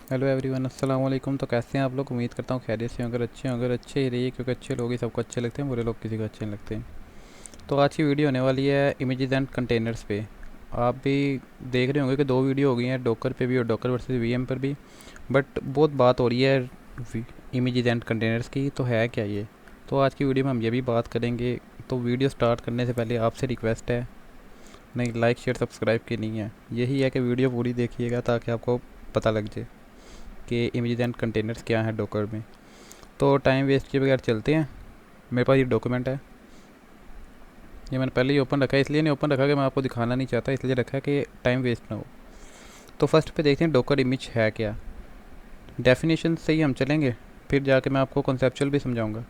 Hello everyone, अस्सलाम वालेकुम। तो कैसे हैं आप लोग? उम्मीद करता हूँ खैरियत से हों। अगर अच्छे ही रहिए, क्योंकि अच्छे लोग ही सबको अच्छे लगते हैं, बुरे लोग किसी को अच्छे नहीं लगते। तो आज की वीडियो होने वाली है इमेजेस एंड कंटेनर्स पे। आप भी देख रहे होंगे कि दो वीडियो हो गई हैं, डॉकर पे भी और डॉकर वर्सेस वीएम पर भी। बट बहुत बात हो रही है इमेजेस एंड कंटेनर्स की, तो है क्या ये? तो आज की वीडियो में हम ये भी बात करेंगे। तो वीडियो स्टार्ट करने से पहले आपसे रिक्वेस्ट है, नहीं लाइक शेयर सब्सक्राइब की नहीं है, यही है कि वीडियो पूरी देखिएगा ताकि आपको पता लग जाए कि इमेजेस एंड कंटेनर्स क्या हैं डॉकर में। तो टाइम वेस्ट किए बगैर चलते हैं। मेरे पास ये डॉक्यूमेंट है, ये मैंने पहले ही ओपन रखा है। इसलिए नहीं ओपन रखा कि मैं आपको दिखाना नहीं चाहता, इसलिए रखा है कि टाइम वेस्ट ना हो। तो फर्स्ट पे देखते हैं डॉकर इमेज है क्या। डेफिनेशन से ही हम चलेंगे, फिर जाके मैं आपको कॉन्सेप्चुअल भी समझाऊंगा।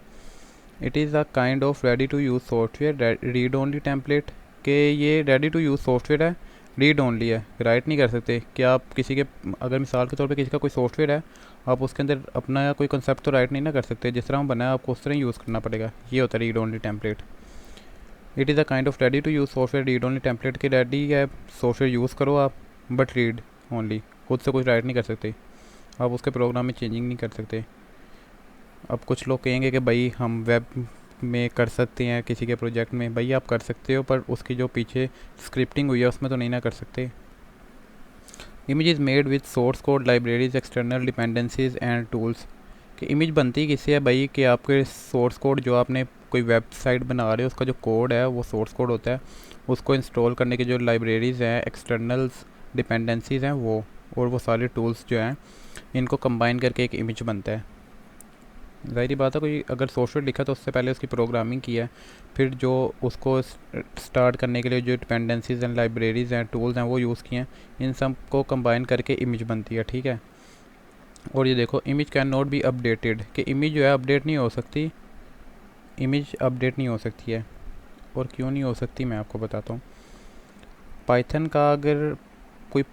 It is a kind of ready to use software read only template. कि ये रेडी टू यूज़ सॉफ्टवेयर है, रीड ओनली है, राइट नहीं कर सकते। कि आप किसी के, अगर मिसाल के तौर पे किसी का कोई सॉफ्टवेयर है, आप उसके अंदर अपना कोई कंसेप्ट तो राइट नहीं ना कर सकते। जिस तरह हम बनाया आपको उस तरह यूज़ करना पड़ेगा। ये होता है read only template. It is a kind of ready to use software read only template. के रेडी है सॉफ्टवेयर यूज़ करो आप, बट रीड ओनली, खुद से कुछ राइट नहीं कर सकते। आप उसके प्रोग्राम में चेंजिंग नहीं कर सकते। अब कुछ लोग कहेंगे कि भाई हम वेब में कर सकते हैं, किसी के प्रोजेक्ट में। भाई आप कर सकते हो, पर उसकी जो पीछे स्क्रिप्टिंग हुई है उसमें तो नहीं ना कर सकते। Image is made with source code libraries external dependencies and tools. कि इमेज बनती किससे है भाई? कि आपके सोर्स कोड, जो आपने कोई वेबसाइट बना रहे हो उसका जो कोड है वो सोर्स कोड होता है। उसको इंस्टॉल करने की जो लाइब्रेरीज़ हैं, एक्सटर्नल्स डिपेंडेंसीज हैं वो, और वो सारे टूल्स जो हैं, इनको कंबाइन करके एक इमेज बनता है। ज़ाहिर बात है, कोई अगर सॉफ्टवेयर लिखा तो उससे पहले उसकी प्रोग्रामिंग की है, फिर जो उसको स्टार्ट करने के लिए जो डिपेंडेंसीज एंड लाइब्रेरीज़ हैं, टूल्स हैं, वो यूज़ किए हैं। इन सब को कंबाइन करके इमेज बनती है, ठीक है। और ये देखो, image can not be updated. कि इमेज जो है अपडेट नहीं हो सकती। इमेज अपडेट नहीं हो सकती है, और क्यों नहीं हो सकती मैं आपको बताता हूँ। पाइथन का अगर कोई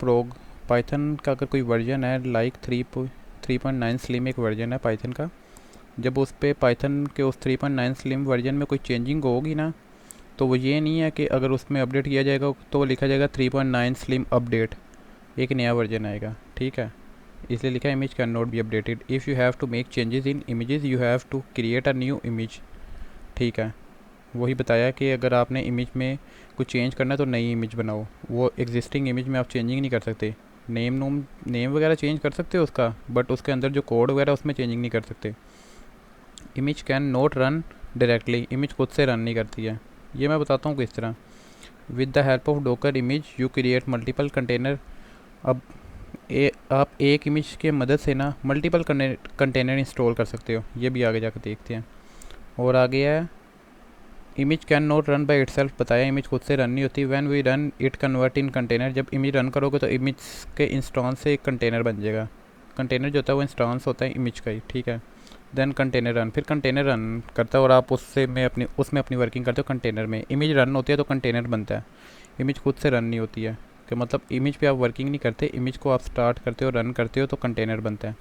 पाइथन का अगर कोई वर्जन है, लाइक 3.9 स्लिम एक वर्जन है पाइथन का। जब उस पर पाइथन के उस 3.9 स्लिम वर्जन में कोई चेंजिंग होगी ना, तो वो ये नहीं है कि अगर उसमें अपडेट किया जाएगा तो वो लिखा जाएगा 3.9 स्लिम अपडेट, एक नया वर्जन आएगा, ठीक है। इसलिए लिखा है image can not be updated. If you have to make changes in images you have to create a new image, ठीक है। वही बताया कि अगर आपने इमेज में कुछ चेंज करना है तो नई इमेज बनाओ। वो एग्जिस्टिंग इमेज में आप चेंजिंग नहीं कर सकते। नेम वगैरह चेंज कर सकते हो उसका, बट उसके अंदर जो कोड वगैरह उसमें चेंजिंग नहीं कर सकते। Image can not run directly. Image खुद से रन नहीं करती है। ये मैं बताता हूँ किस तरह। With the help of Docker image you create multiple container. अब आप एक इमेज के मदद से ना मल्टीपल कंटेनर इंस्टॉल कर सकते हो। ये भी आगे जाकर देखते हैं। और आगे है, image can not run by itself. बताया इमेज खुद से रन नहीं होती। When we run it convert in container. जब इमेज रन करोगे तो इमेज के इंस्टांस से एक कंटेनर बन जाएगा। कंटेनर जो होता है वो इंस्टांस होता है इमेज का ही, ठीक है। देन कंटेनर रन, फिर कंटेनर रन करता है और आप उसमें अपनी वर्किंग करते हो कंटेनर में। इमेज रन होती है तो कंटेनर बनता है। इमेज खुद से रन नहीं होती है, कि मतलब इमेज पे आप वर्किंग नहीं करते, इमेज को आप स्टार्ट करते हो, रन करते हो तो कंटेनर बनता है।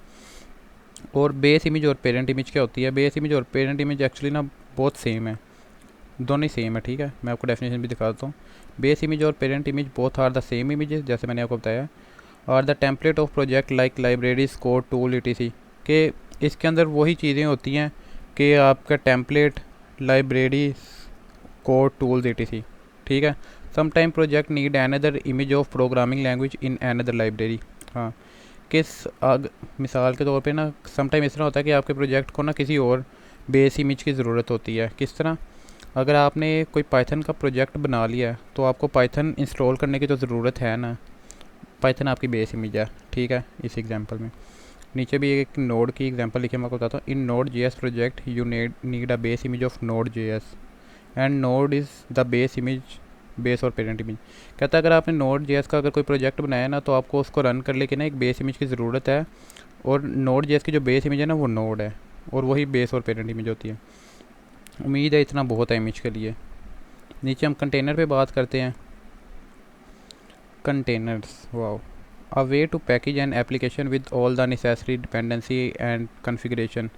और बेस इमेज और पेरेंट इमेज क्या होती है? बेस इमेज और पेरेंट इमेज एक्चुअली ना बहुत सेम है, दोनों ही सेम है, ठीक है। मैं आपको डेफिनेशन भी दिखा देता हूँ। बेस इमेज और parent image both are the same images, जैसे मैंने आपको बताया। और the template of project like libraries code tool ई के इसके अंदर वही चीज़ें होती हैं कि आपका टेम्पलेट, लाइब्रेरी, कोड टूल्स ई, ठीक है। Some time project need another image of programming language in another library. हाँ, मिसाल के तौर पे ना सम टाइम इस तरह होता है कि आपके प्रोजेक्ट को ना किसी और बेस इमेज की ज़रूरत होती है। किस तरह? अगर आपने कोई पाइथन का प्रोजेक्ट बना लिया है तो आपको पाइथन इंस्टॉल करने की तो ज़रूरत है ना। पाइथन आपकी बेस इमेज है, ठीक है। इस एग्जांपल में नीचे भी एक नोड की एग्जांपल लिखे, मैं आपको बताता हूँ। In node J S project you need a base image of node J S and node is the base image, base और पेरेंट इमेज। कहता है अगर आपने नोड जे एस का अगर कोई प्रोजेक्ट बनाया ना, तो आपको उसको रन कर लेके ना एक बेस इमेज की ज़रूरत है। और नोड जे एस की जो बेस इमेज है ना वो नोड है, और वही बेस और पेरेंट इमेज होती है। उम्मीद है इतना बहुत है इमेज के लिए। नीचे हम कंटेनर पे बात करते हैं। Containers, wow, a way to package an application with all the necessary dependency and configuration.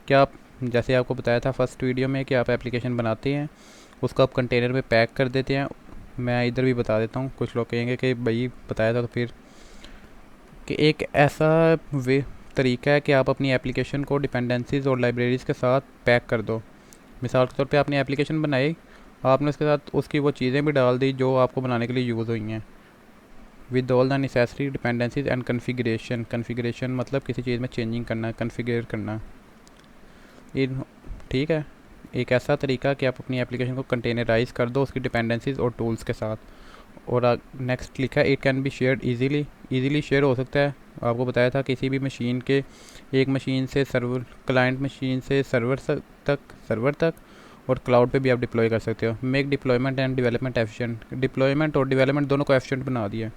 क्या आप, जैसे आपको बताया था फर्स्ट वीडियो में, कि आप एप्लीकेशन बनाते हैं, उसको आप कंटेनर में पैक कर देते हैं। मैं इधर भी बता देता हूँ, कुछ लोग कहेंगे कि भाई बताया था तो फिर कि एक ऐसा वे तरीका है कि आप अपनी एप्लीकेशन को डिपेंडेंसीज़ और लाइब्रेरीज़ के साथ पैक कर दो। मिसाल के तौर पे आपने एप्लीकेशन बनाई, आपने उसके साथ उसकी वो चीज़ें भी डाल दी जो आपको बनाने के लिए यूज़ हुई हैं, with all the necessary dependencies and configuration. Configuration मतलब किसी चीज़ में चेंजिंग करना, कन्फिगर करना। इन ठीक है, एक ऐसा तरीका कि आप अपनी एप्लीकेशन को कंटेनराइज कर दो उसकी डिपेंडेंसीज और टूल्स के साथ। और नेक्स्ट लिखा है it can be shared easily share हो सकता है। आपको बताया था किसी भी मशीन के, एक मशीन से सर्वर, क्लाइंट मशीन से सर्वर तक और क्लाउड पे भी आप डिप्लॉय कर सकते हो। Make deployment and development efficient. Deployment और डेवलपमेंट दोनों को एफिशिएंट बना दिया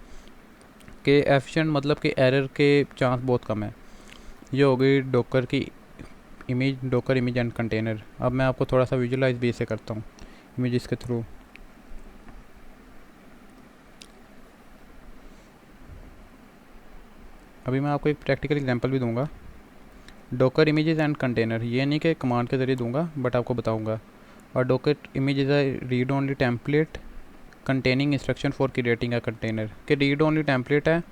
कि एफिशिएंट मतलब कि एरर के चांस बहुत कम है। ये हो गई डोकर की image, docker image and container. अब मैं आपको थोड़ा सा विजुलाइज भी इसे करता हूँ इमेजेस के थ्रू। अभी मैं आपको एक प्रैक्टिकल एग्जांपल भी दूंगा। डोकर इमेजेस एंड कंटेनर, ये नहीं कि कमांड के ज़रिए दूंगा बट आपको बताऊंगा। और docker image is a read only template containing instruction for creating a container. कि रीड ओनली टेम्पलेट है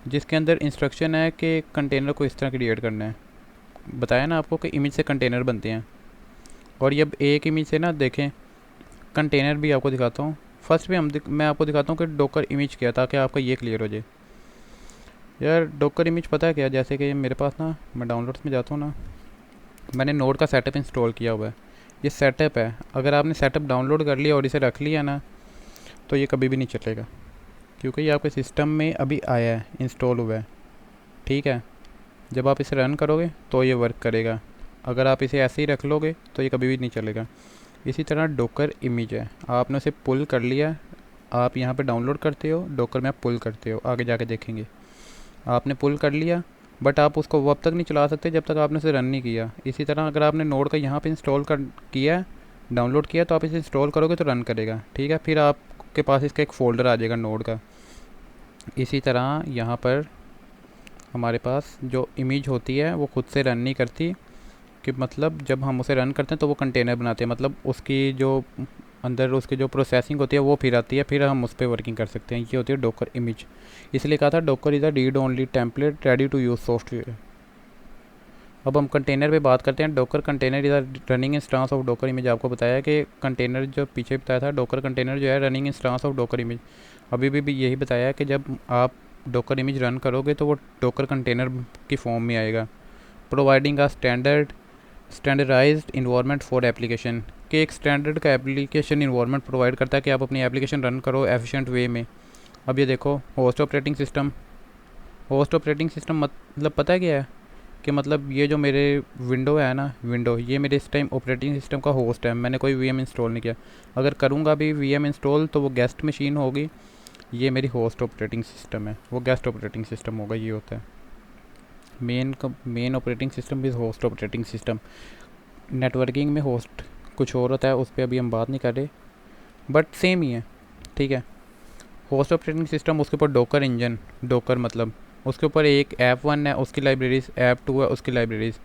जिसके अंदर इंस्ट्रक्शन है कि कंटेनर को इस तरह क्रिएट करना है। बताया ना आपको कि इमेज से कंटेनर बनते हैं। और ये अब एक इमेज से ना देखें, कंटेनर भी आपको दिखाता हूँ। फर्स्ट भी मैं आपको दिखाता हूँ कि डोकर इमेज क्या, ताकि आपका ये क्लियर हो जाए। यार डोकर इमेज पता है क्या, जैसे कि मेरे पास ना, मैं डाउनलोड्स में जाता हूँ ना, मैंने नोड का सेटअप इंस्टॉल किया हुआ है। ये सेटअप है, अगर आपने सेटअप डाउनलोड कर लिया और इसे रख लिया ना, तो ये कभी भी नहीं चलेगा, क्योंकि ये आपके सिस्टम में अभी आया है, इंस्टॉल हुआ है। ठीक है, जब आप इसे रन करोगे तो ये वर्क करेगा। अगर आप इसे ऐसे ही रख लोगे तो ये कभी भी नहीं चलेगा। इसी तरह डोकर इमेज है, आपने उसे पुल कर लिया, आप यहाँ पे डाउनलोड करते हो, डोकर में आप पुल करते हो, आगे जाके देखेंगे। आपने पुल कर लिया, बट आप उसको वो अब तक नहीं चला सकते जब तक आपने उसे रन नहीं किया। इसी तरह अगर आपने नोड का यहाँ पे इंस्टॉल कर किया, डाउनलोड किया, तो आप इसे इंस्टॉल करोगे तो रन करेगा। ठीक है, फिर आपके पास इसका एक फ़ोल्डर आ जाएगा नोड का। इसी तरह यहाँ पर हमारे पास जो इमेज होती है वो खुद से रन नहीं करती, कि मतलब जब हम उसे रन करते हैं तो वो कंटेनर बनाते हैं, मतलब उसकी जो अंदर उसकी जो प्रोसेसिंग होती है वो फिर आती है, फिर हम उस पर वर्किंग कर सकते हैं। ये होती है डोकर इमेज। इसलिए कहा था Docker is a read only template ready to use software. अब हम कंटेनर पे बात करते हैं। Docker container is a running instance of Docker image. आपको बताया कि कंटेनर जो पीछे बताया था, डोकर कंटेनर जो है running instance of Docker image. अभी भी यही बताया कि जब आप डोकर इमेज रन करोगे तो वो डोकर कंटेनर की फॉर्म में आएगा। Providing a standardised environment for application, कि एक स्टैंडर्ड का एप्लीकेशन इन्वायरमेंट प्रोवाइड करता है कि आप अपनी एप्लीकेशन रन करो एफिशिएंट वे में। अब ये देखो, host operating system. Host operating system मतलब पता है क्या है, कि मतलब ये जो मेरे विंडो है ना, विंडो, ये मेरे इस टाइम ऑपरेटिंग सिस्टम का होस्ट है। मैंने कोई वीएम इंस्टॉल नहीं किया। अगर करूँगा भी वीएम इंस्टॉल तो वो गेस्ट मशीन होगी, ये मेरी होस्ट ऑपरेटिंग सिस्टम है, वो गेस्ट ऑपरेटिंग सिस्टम होगा। ये होता है main operating system is host operating system. Networking में होस्ट कुछ और होता है, उस पर अभी हम बात नहीं कर रहे, बट सेम ही है। ठीक है, होस्ट ऑपरेटिंग सिस्टम, उसके ऊपर डोकर इंजन, डोकर मतलब उसके ऊपर एक ऐप 1 है उसकी लाइब्रेरीज, ऐप 2 है उसकी लाइब्रेरीज,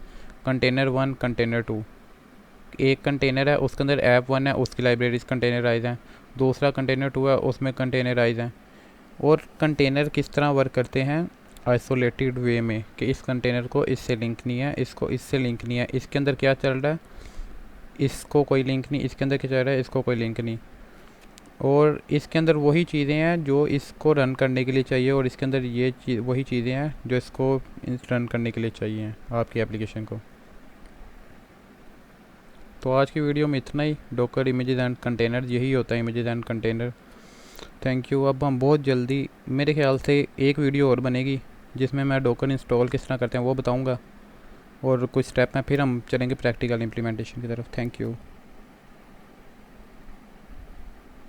कंटेनर 1 कंटेनर 2। एक कंटेनर है उसके अंदर ऐप 1 है उसकी लाइब्रेरीज कंटेनराइज हैं, दूसरा कंटेनर 2 है उसमें कंटेनराइज हैं। और कंटेनर किस तरह वर्क करते हैं, आइसोलेटेड वे में, कि इस कंटेनर को इससे लिंक नहीं है, इसको इससे लिंक नहीं है, इसके अंदर क्या चल रहा है इसको कोई लिंक नहीं, इसके अंदर क्या चल रहा है इसको कोई लिंक नहीं। और इसके अंदर वही चीज़ें हैं जो इसको रन करने के लिए चाहिए, और इसके अंदर ये वही चीज़ें हैं जो इसको रन करने के लिए चाहिए आपकी एप्लीकेशन को। तो आज की वीडियो में इतना ही। डोकर इमेजेस एंड कंटेनर, यही होता है images and container. Thank you. अब हम बहुत जल्दी, मेरे ख्याल से एक वीडियो और बनेगी जिसमें मैं डोकर इंस्टॉल किस तरह करते हैं वो बताऊंगा, और कुछ स्टेप में फिर हम चलेंगे प्रैक्टिकल इम्प्लीमेंटेशन की तरफ। Thank you.